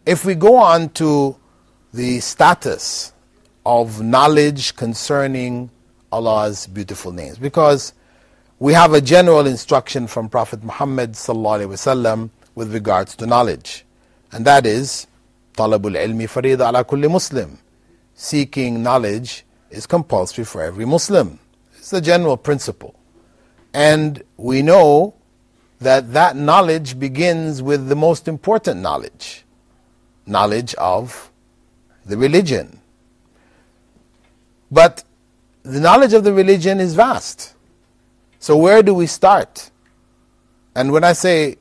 if we go on to the status of knowledge concerning Allah's beautiful names, because we have a general instruction from Prophet Muhammad sallallahu alaihi wasallam with regards to knowledge, and that is talabul ilmi farida ala kulli Muslim. Seeking knowledge is compulsory for every Muslim. It's the general principle, and we know that that knowledge begins with the most important knowledge of the religion. But the knowledge of the religion is vast. So where do we start? And when I say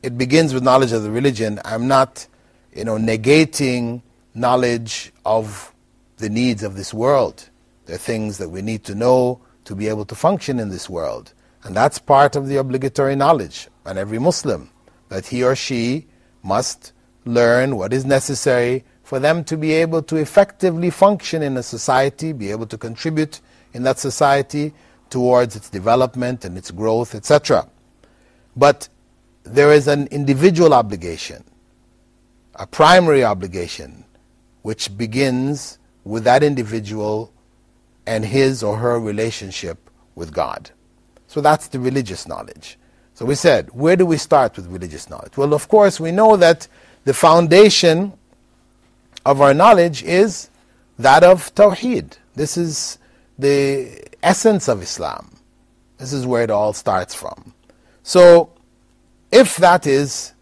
it begins with knowledge of the religion, I'm not, negating knowledge of the needs of this world. There are things that we need to know to be able to function in this world. And that's part of the obligatory knowledge on every Muslim, that he or she must learn what is necessary for them to be able to effectively function in a society, be able to contribute in that society towards its development and its growth, etc. But there is an individual obligation, a primary obligation, which begins with that individual and his or her relationship with God. So that's the religious knowledge. So we said, where do we start with religious knowledge? Well, of course, we know that the foundation of our knowledge is that of Tawheed. This is the essence of Islam. This is where it all starts from. So, if that is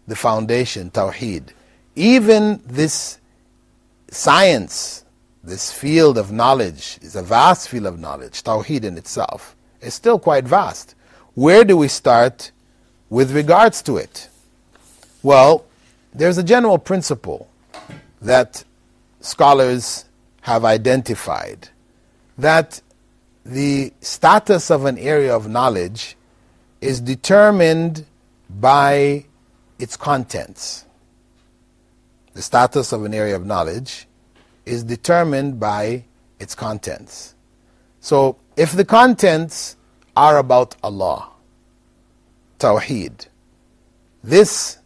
the foundation, Tawheed, even this science, this field of knowledge, is a vast field of knowledge, Tawheed in itself, is still quite vast. Where do we start with regards to it? Well, there's a general principle that scholars have identified, that the status of an area of knowledge is determined by its contents. The status of an area of knowledge is determined by its contents. So, if the contents are about Allah, Tawheed, this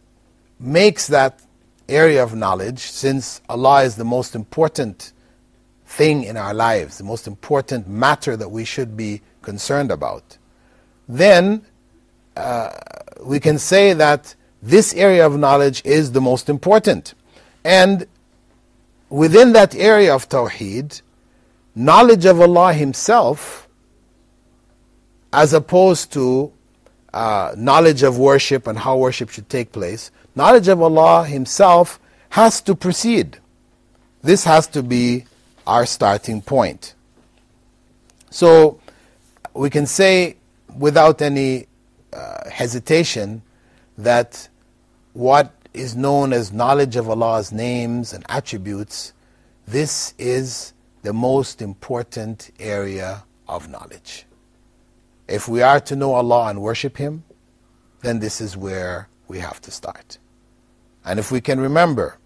makes that area of knowledge, since Allah is the most important thing in our lives, the most important matter that we should be concerned about, then we can say that this area of knowledge is the most important. And within that area of Tawheed, knowledge of Allah Himself, as opposed to knowledge of worship and how worship should take place, knowledge of Allah Himself has to precede. This has to be our starting point. So we can say without any hesitation that what is known as knowledge of Allah's names and attributes, this is the most important area of knowledge. If we are to know Allah and worship Him, then this is where we have to start. And if we can remember,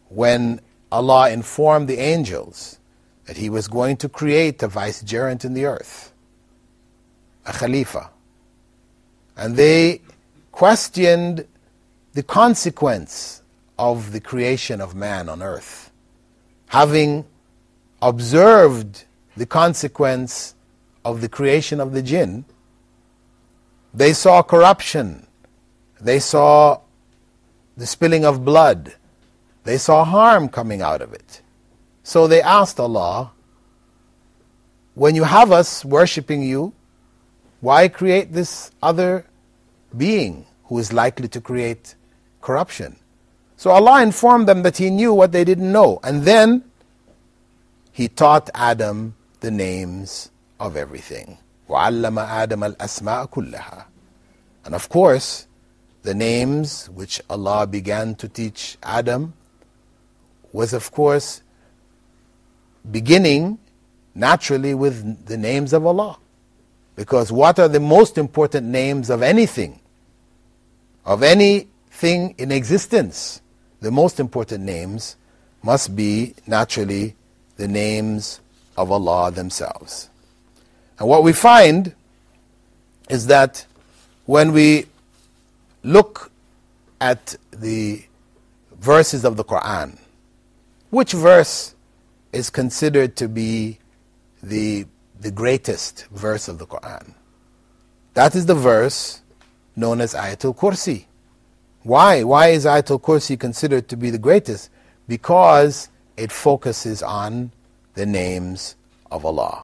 when Allah informed the angels that He was going to create a vicegerent in the earth, a Khalifa, and they questioned the consequence of the creation of man on earth, having observed the consequence of the creation of the jinn, they saw corruption, they saw the spilling of blood, they saw harm coming out of it. So they asked Allah, when you have us worshipping you, why create this other being who is likely to create corruption? So Allah informed them that He knew what they didn't know, and then He taught Adam the names of everything. وَعَلَّمَ آدَمَ الْأَسْمَاءَ كُلَّهَا. And of course, the names which Allah began to teach Adam was, of course, beginning naturally with the names of Allah. Because what are the most important names of anything? Of anything in existence? The most important names must be naturally the names of Allah themselves. And what we find is that when we look at the verses of the Quran, which verse is considered to be the greatest verse of the Quran? That is the verse known as Ayatul Kursi. Why? Why is Ayatul Kursi considered to be the greatest? Because it focuses on the names of Allah.